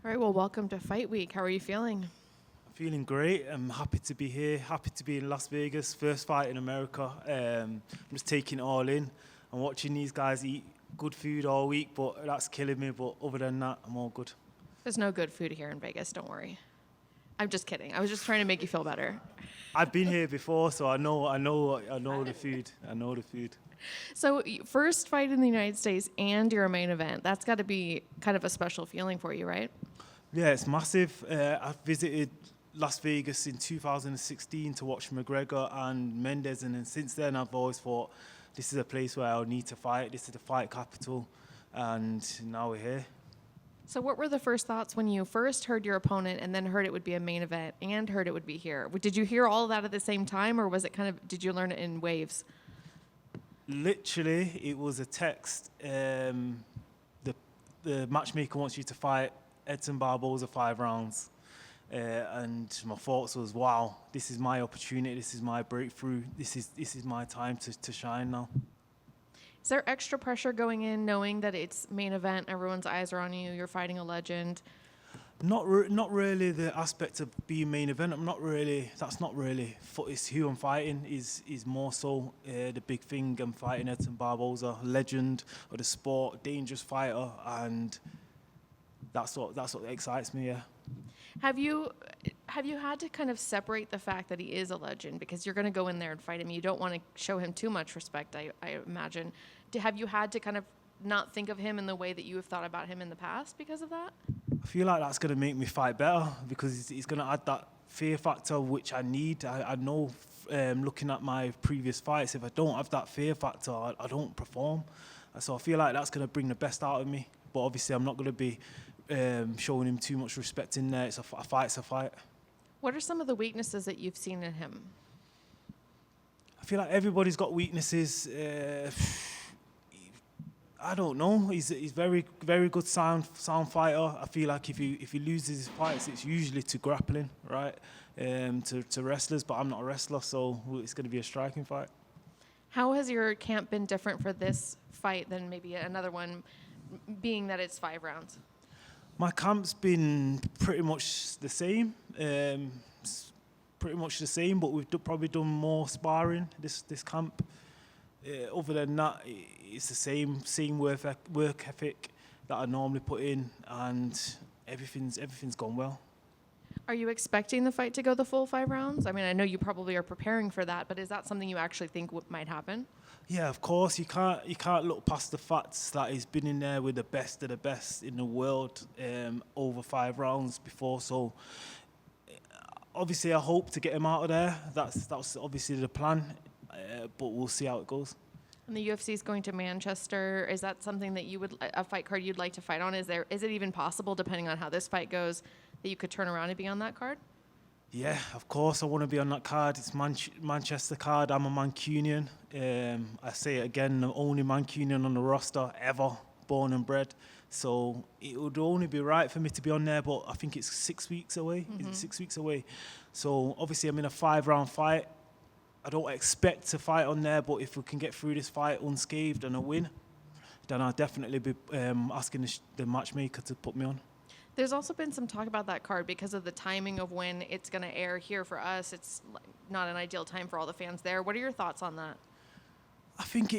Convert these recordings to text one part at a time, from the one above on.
All right, well, welcome to Fight Week. How are you feeling? Feeling great. I'm happy to be here, happy to be in Las Vegas. First fight in America. I'm just taking it all in. I'm watching these guys eat good food all week, but that's killing me. But other than that, I'm all good. There's no good food here in Vegas, don't worry. I'm just kidding. I was just trying to make you feel better. I've been here before, so I know the food. I know the food. So, first fight in the United States and your main event. That's got to be kind of a special feeling for you, right? Yeah, it's massive. I visited Las Vegas in 2016 to watch McGregor and Mendes, and then since then I've always thought this is a place where I'll need to fight. This is the fight capital, and now we're here. So what were the first thoughts when you first heard your opponent and then heard it would be a main event and heard it would be here? Did you hear all of that at the same time, or was it did you learn it in waves? Literally, it was a text. The matchmaker wants you to fight Edson Barboza 5 rounds. And my thoughts was, wow, this is my opportunity, this is my breakthrough, this is my time to shine now. Is there extra pressure going in knowing that it's main event, everyone's eyes are on you, you're fighting a legend? Not really the aspect of being main event. That's not really, it's who I'm fighting is more so the big thing. I'm fighting Edson Barboza, legend of the sport, dangerous fighter, and that's what excites me, yeah. Have you had to kind of separate the fact that he is a legend, because you're going to go in there and fight him? You don't want to show him too much respect, I imagine. Have you had to kind of not think of him in the way that you have thought about him in the past because of that? I feel like that's going to make me fight better, because he's going to add that fear factor which I need. I know, looking at my previous fights, if I don't have that fear factor, I don't perform. So I feel like that's going to bring the best out of me. But obviously I'm not going to be showing him too much respect in there. A fight's a fight. What are some of the weaknesses that you've seen in him? I feel like everybody's got weaknesses. I don't know. He's very good sound fighter. I feel like if he loses his fights, it's usually to grappling, right? To wrestlers, but I'm not a wrestler, so it's going to be a striking fight. How has your camp been different for this fight than maybe another one, being that it's 5 rounds? My camp's been pretty much the same. But we've probably done more sparring this camp. Other than that, it's the same work ethic that I normally put in, and everything's gone well. Are you expecting the fight to go the full 5 rounds? I mean, I know you probably are preparing for that, but is that something you actually think might happen? Yeah, of course. You can't look past the facts that he's been in there with the best of the best in the world over 5 rounds before. So obviously, I hope to get him out of there. That's obviously the plan, but we'll see how it goes. And the UFC is going to Manchester. Is that something that a fight card you'd like to fight on? Is it even possible, depending on how this fight goes, that you could turn around and be on that card? Yeah, of course I want to be on that card. It's Manchester card. I'm a Mancunian. I say it again, the only Mancunian on the roster ever, born and bred. So it would only be right for me to be on there, but I think it's 6 weeks away. Mm-hmm. Is it 6 weeks away? So obviously I'm in a 5-round fight. I don't expect to fight on there, but if we can get through this fight unscathed and a win, then I'll definitely be asking the matchmaker to put me on. There's also been some talk about that card because of the timing of when it's going to air here for us. It's not an ideal time for all the fans there. What are your thoughts on that? I think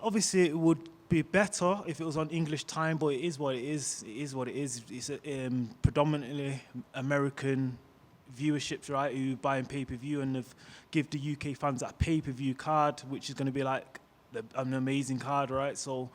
obviously it would be better if it was on English time, but it is what it is. It is what it is. It's predominantly American viewerships, right, who buy in pay-per-view, and they've give the UK fans that pay-per-view card, which is going to be like an amazing card, right? So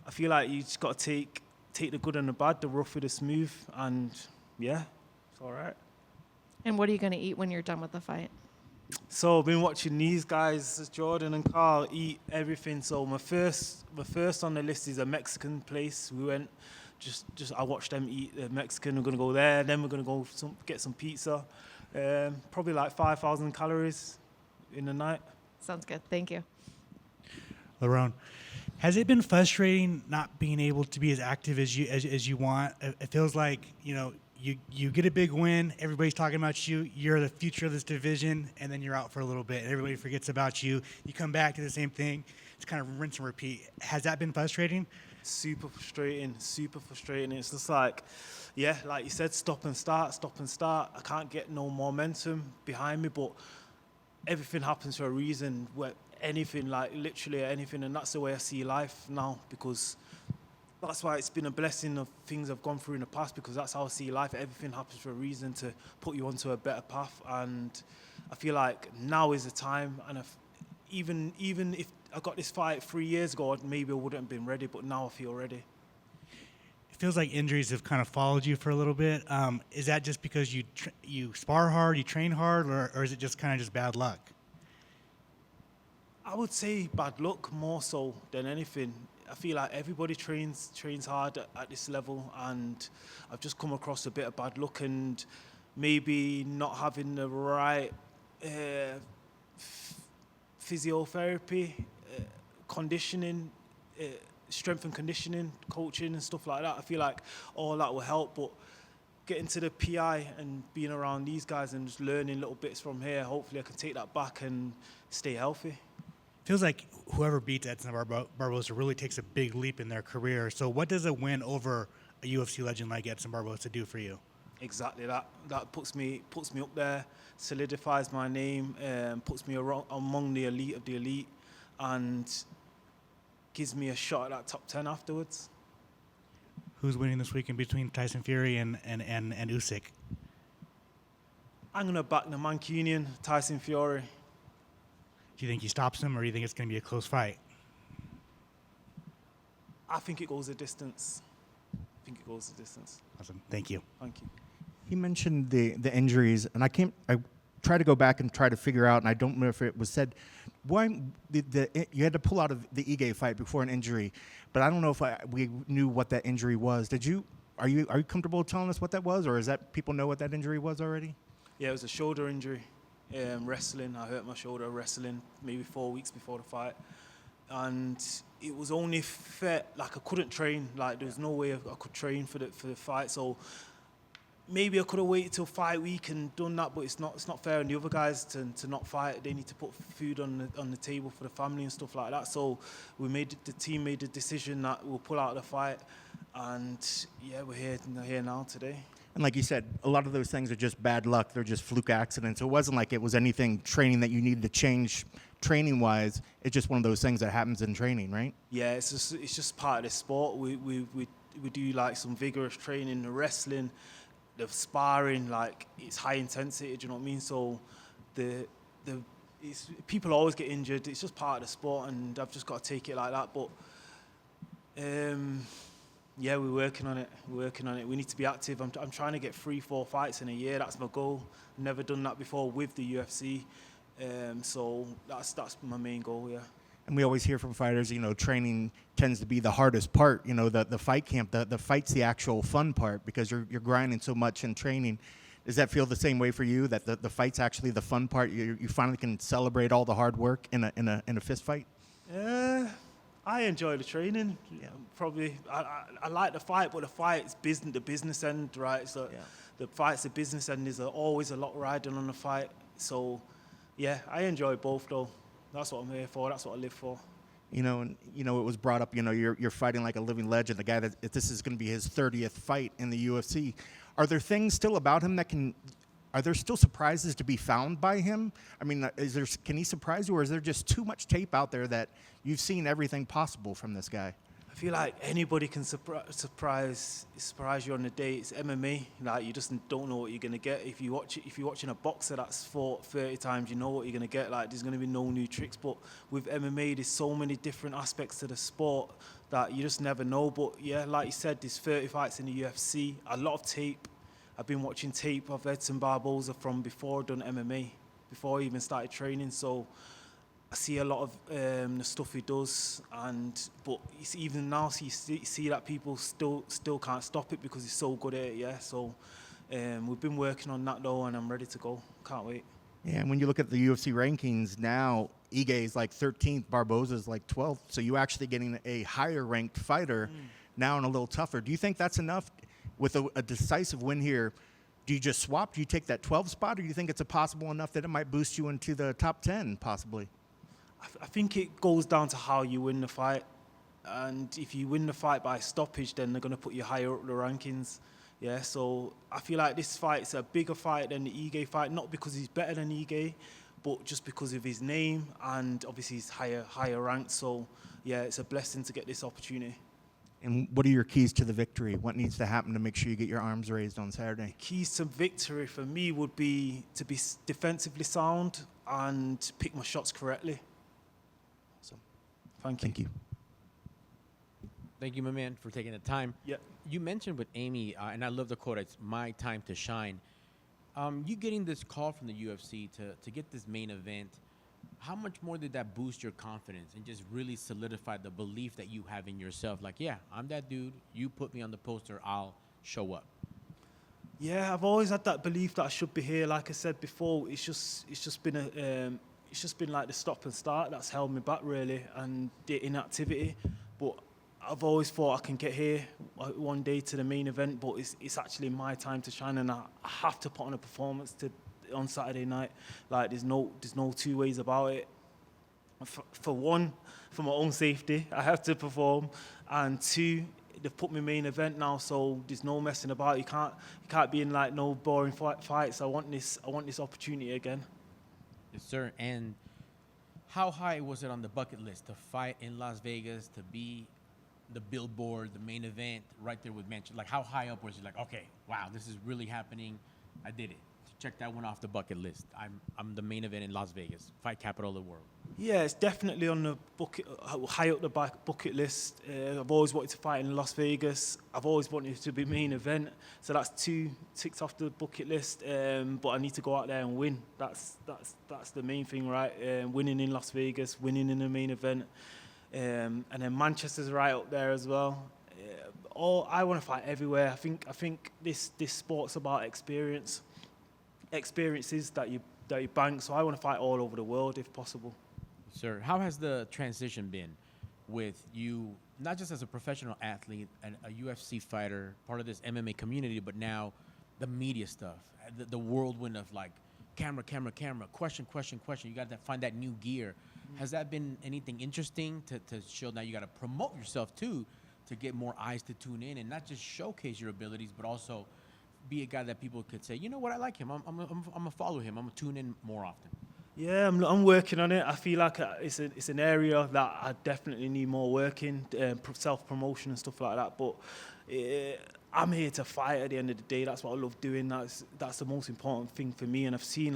I feel like you just got to take the good and the bad, the rough with the smooth, and yeah, it's all right. And what are you going to eat when you're done with the fight? So I've been watching these guys, Jordan and Carl, eat everything. So my first on the list is a Mexican place. We went, I watched them eat Mexican. We're going to go there. Then we're going to go get some pizza. Probably like 5,000 calories in the night. Sounds good. Thank you. Lerone, has it been frustrating not being able to be as active as you want? It feels like, you get a big win, everybody's talking about you, you're the future of this division, and then you're out for a little bit, and everybody forgets about you. You come back to the same thing. It's kind of rinse and repeat. Has that been frustrating? Super frustrating, super frustrating. It's just like, yeah, like you said, stop and start, stop and start. I can't get no momentum behind me, but everything happens for a reason. Where anything, like literally anything, and that's the way I see life now, because that's why it's been a blessing of things I've gone through in the past, because that's how I see life. Everything happens for a reason, to put you onto a better path. And I feel like now is the time. And even if I got this fight 3 years ago, maybe I wouldn't have been ready, but now I feel ready. It feels like injuries have kind of followed you for a little bit. Is that just because you spar hard, you train hard, or is it just kind of just bad luck? I would say bad luck more so than anything. I feel like everybody trains hard at this level, and I've just come across a bit of bad luck and maybe not having the right physiotherapy, conditioning, strength and conditioning, coaching and stuff like that. I feel like all that will help, but getting to the PI and being around these guys and just learning little bits from here, hopefully I can take that back and stay healthy. Feels like whoever beats Edson Barboza really takes a big leap in their career. So what does a win over a UFC legend like Edson Barboza do for you? Exactly that. That puts me up there, solidifies my name, puts me among the elite of the elite, and gives me a shot at that top 10 afterwards. Who's winning this weekend between Tyson Fury and Usyk? I'm gonna back the Mancunian, Tyson Fury. Do you think he stops him, or do you think it's going to be a close fight? I think it goes the distance. Awesome. Thank you. Thank you. He mentioned the injuries, and I tried to go back and try to figure out, and I don't know if it was said, why you had to pull out of the Ige fight before an injury, but I don't know if we knew what that injury was. Are you comfortable telling us what that was, or is that people know what that injury was already? Yeah, it was a shoulder injury. Wrestling, I hurt my shoulder wrestling maybe 4 weeks before the fight, and it was only fair, like I couldn't train, like there was no way I could train for the fight, so maybe I could have waited till fight week and done that, but it's not fair on the other guys to not fight. They need to put food on the table for the family and stuff like that. So the team made the decision that we'll pull out of the fight, and yeah, we're here now today. And like you said, a lot of those things are just bad luck. They're just fluke accidents. It wasn't like it was anything training that you needed to change training-wise. It's just one of those things that happens in training, right? Yeah, it's just part of the sport. We do like some vigorous training, the wrestling, the sparring, like it's high intensity. Do you know what I mean? So people always get injured. It's just part of the sport, and I've just got to take it like that. But yeah, we're working on it. We need to be active. I'm trying to get 3-4 fights in a year. That's my goal. Never done that before with the UFC. So that's my main goal, yeah. And we always hear from fighters, training tends to be the hardest part. The fight camp, the fight's the actual fun part, because you're grinding so much in training. Does that feel the same way for you, that the fight's actually the fun part? You finally can celebrate all the hard work in a fist fight? I enjoy the training. Yeah. Probably, I like the fight, but the fight's the business end, right? So yeah. The fight's the business end. There's always a lot riding on the fight. So, yeah, I enjoy both though. That's what I'm here for. That's what I live for. It was brought up. You're fighting like a living legend. The guy that this is going to be his 30th fight in the UFC. Are there things still about him Are there still surprises to be found by him? I mean, can he surprise you, or is there just too much tape out there that you've seen everything possible from this guy? I feel like anybody can surprise you on the day. It's MMA. Like, you just don't know what you're gonna get. If you're watching a boxer that's fought 30 times, you know what you're gonna get. Like, there's gonna be no new tricks. But with MMA, there's so many different aspects to the sport that you just never know. But yeah, like you said, there's 30 fights in the UFC. A lot of tape. I've been watching tape of Edson Barboza from before I done MMA, before I even started training. So I see a lot of the stuff he does, but it's even now, so you see that people still can't stop it because he's so good at it. Yeah, so we've been working on that though, and I'm ready to go. Can't wait. Yeah, and when you look at the UFC rankings now, Ige is like 13th, Barboza is like 12th. So you actually getting a higher ranked fighter now and a little tougher. Do you think that's enough? With a decisive win here, do you just swap? Do you take that 12 spot, or do you think it's possible enough that it might boost you into the top 10, possibly? I think it goes down to how you win the fight. and if you win the fight by stoppage, then they're going to put you higher up the rankings. Yeah, so I feel like this fight's a bigger fight than the Ige fight, not because he's better than Ige, but just because of his name and obviously he's higher ranked. So yeah, it's a blessing to get this opportunity. And what are your keys to the victory? What needs to happen to make sure you get your arms raised on Saturday? Keys to victory for me would be to be defensively sound and pick my shots correctly. So, thank you. Thank you. Thank you, my man, for taking the time. Yeah. You mentioned with Amy, and I love the quote, it's my time to shine. You getting this call from the UFC to get this main event, how much more did that boost your confidence and just really solidify the belief that you have in yourself? Like, yeah, I'm that dude. You put me on the poster, I'll show up. Yeah, I've always had that belief that I should be here. Like I said before, it's just been like the stop and start that's held me back really, and the inactivity. But I've always thought I can get here one day to the main event, but it's actually my time to shine, and I have to put on a performance on Saturday night. Like there's no two ways about it. For one, for my own safety, I have to perform, and two, they've put me main event now, so there's no messing about. You can't be in like no boring fights. I want this opportunity again. Yes, sir. And how high was it on the bucket list to fight in Las Vegas, to be the billboard, the main event, right there with Manchester? Like, how high up was it? Like, okay, wow, this is really happening. I did it. Check that one off the bucket list. I'm the main event in Las Vegas, fight capital of the world. Yeah, it's definitely on the high up the bucket list. I've always wanted to fight in Las Vegas. I've always wanted it to be main event. So that's 2 ticks off the bucket list. But I need to go out there and win. That's the main thing, right? Winning in Las Vegas, winning in the main event. And then Manchester's right up there as well. I want to fight everywhere. I think this sport's about experiences that you bank. So I want to fight all over the world if possible. Sir, how has the transition been with you, not just as a professional athlete and a UFC fighter, part of this MMA community, but now the media stuff, the whirlwind of like camera, question. You got to find that new gear. Has that been anything interesting to show now you got to promote yourself too, to get more eyes to tune in and not just showcase your abilities, but also be a guy that people could say, you know what, I like him. I'm gonna follow him. I'm gonna tune in more often. Yeah, I'm working on it. I feel like it's an area that I definitely need more work in, self-promotion and stuff like that. But I'm here to fight at the end of the day. That's what I love doing. That's the most important thing for me. And I've seen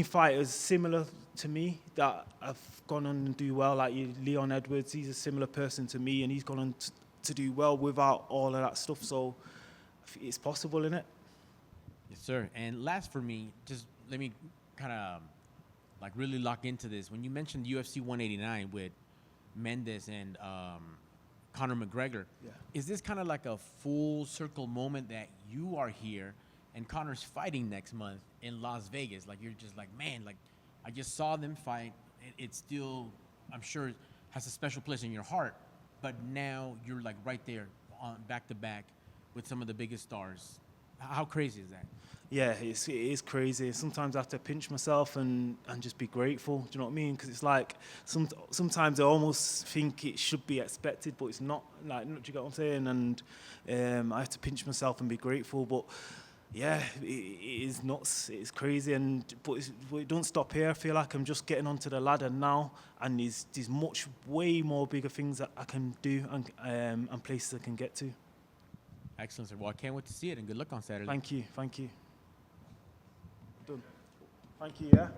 fighters similar to me that have gone on and do well, like Leon Edwards. He's a similar person to me, and he's gone on to do well without all of that stuff. So it's possible, isn't it? Yes, sir. And last for me, just let me kind of like really lock into this. When you mentioned UFC 189 with Mendes and Conor McGregor, Yeah. is this kind of like a full circle moment that you are here and Conor's fighting next month in Las Vegas? Like, you're just like, man, like I just saw them fight. It still, I'm sure, has a special place in your heart. But now you're like right there on back to back with some of the biggest stars. How crazy is that? Yeah, it is crazy. Sometimes I have to pinch myself and just be grateful. Do you know what I mean? Because it's like sometimes I almost think it should be expected, but it's not. Like, do you get what I'm saying? And I have to pinch myself and be grateful. But yeah, it is nuts. It's crazy, but it don't stop here. I feel like I'm just getting onto the ladder now, and there's way more bigger things that I can do and places I can get to. Excellent, sir. Well, I can't wait to see it, and good luck on Saturday. Thank you. Done. Thank you, yeah.